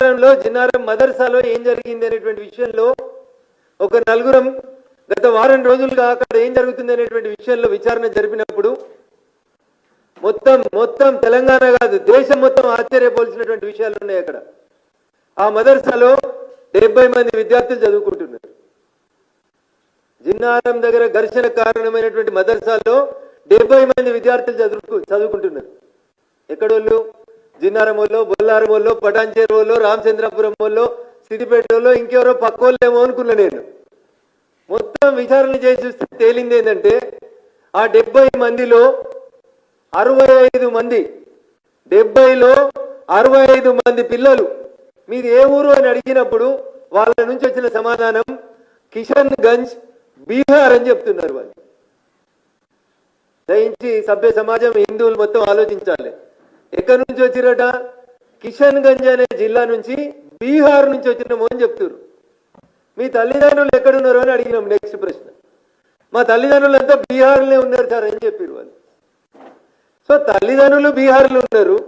జిన్నారం మదర్సాలో ఏం జరిగింది అనేటువంటి విషయంలో ఒక నలుగురం గత వారం రోజులుగా అక్కడ ఏం జరుగుతుంది అనేటువంటి విషయంలో విచారణ జరిపినప్పుడు మొత్తం తెలంగాణ కాదు దేశం మొత్తం ఆశ్చర్యపోల్సినటువంటి విషయాలు ఉన్నాయి. అక్కడ ఆ మదర్సాలో 70 మంది విద్యార్థులు చదువుకుంటున్నారు. జిన్నారం దగ్గర ఘర్షణ కారణమైనటువంటి మదర్సాలో 70 మంది విద్యార్థులు చదువుకుంటున్నారు. ఎక్కడోళ్ళు? జిన్నారం వాళ్ళు, బొల్లారం వాళ్ళు, పటాన్చేరు వాళ్ళు, రామచంద్రపురం వాళ్ళు, సిద్దిపేట వాళ్ళు, ఇంకెవరో పక్కోళ్ళేమో అనుకున్నా నేను. మొత్తం విచారణ చేసి చూస్తే తేలింది ఏంటంటే ఆ 70 మందిలో 65 మంది 70లో 65 మంది పిల్లలు మీది ఏ ఊరు అని అడిగినప్పుడు వాళ్ళ నుంచి వచ్చిన సమాధానం కిషన్ గంజ్ బీహార్ అని చెప్తున్నారు. వాళ్ళు దయించి సభ్య సమాజం హిందువులు మొత్తం ఆలోచించాలి. ఎక్కడి నుంచి వచ్చిరట? కిషన్ గంజ్ అనే జిల్లా నుంచి బీహార్ నుంచి వచ్చినాము అని చెప్తున్నారు. మీ తల్లిదండ్రులు ఎక్కడున్నారు అని అడిగినాం. నెక్స్ట్ ప్రశ్న, మా తల్లిదండ్రులు అంతా బీహార్లోనే ఉన్నారు సార్ అని చెప్పారు వాళ్ళు. సో తల్లిదండ్రులు బీహార్లో ఉన్నారు,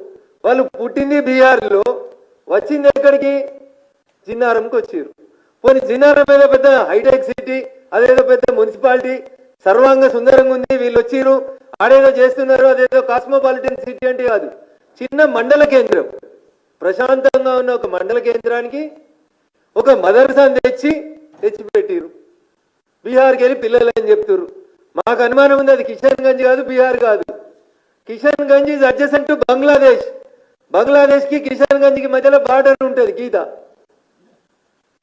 వాళ్ళు పుట్టింది బీహార్లో, వచ్చింది ఎక్కడికి? జిన్నారంకి వచ్చారు. పోనీ జిన్నారం ఏదో పెద్ద హైటెక్ సిటీ, అదేదో పెద్ద మున్సిపాలిటీ, సర్వాంగ సుందరంగా ఉంది, వీళ్ళు వచ్చిరు ఆడేదో చేస్తున్నారు, అదేదో కాస్మోపాలిటన్ సిటీ అంటే కాదు, చిన్న మండల కేంద్రం. ప్రశాంతంగా ఉన్న ఒక మండల కేంద్రానికి ఒక మదర్సాను తెచ్చిపెట్టిరు. బీహార్కి వెళ్ళి పిల్లలు అని చెప్తారు. మాకు అనుమానం ఉంది అది కిషన్ గంజ్ కాదు, బీహార్ కాదు. Kishanganj is adjacent to Bangladesh. బంగ్లాదేశ్కి కిషన్ గంజ్కి మధ్యలో బార్డర్ ఉంటుంది, గీత.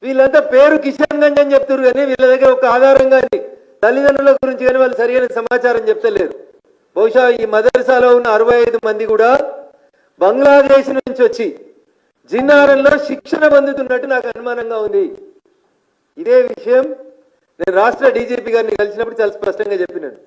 వీళ్ళంతా పేరు కిషన్ గంజ్ అని చెప్తారు కానీ వీళ్ళ దగ్గర ఒక ఆధారం కానీ తల్లిదండ్రుల గురించి కానీ వాళ్ళు సరైన సమాచారం చెప్తలేరు. బహుశా ఈ మదర్సాలో ఉన్న 65 మంది కూడా బంగ్లాదేశ్ నుంచి వచ్చి జిన్నారంలో శిక్షణ పొందుతున్నట్టు నాకు అనుమానంగా ఉంది. ఇదే విషయం నేను రాష్ట్ర డీజీపీ గారిని కలిసినప్పుడు చాలా స్పష్టంగా చెప్పినాను.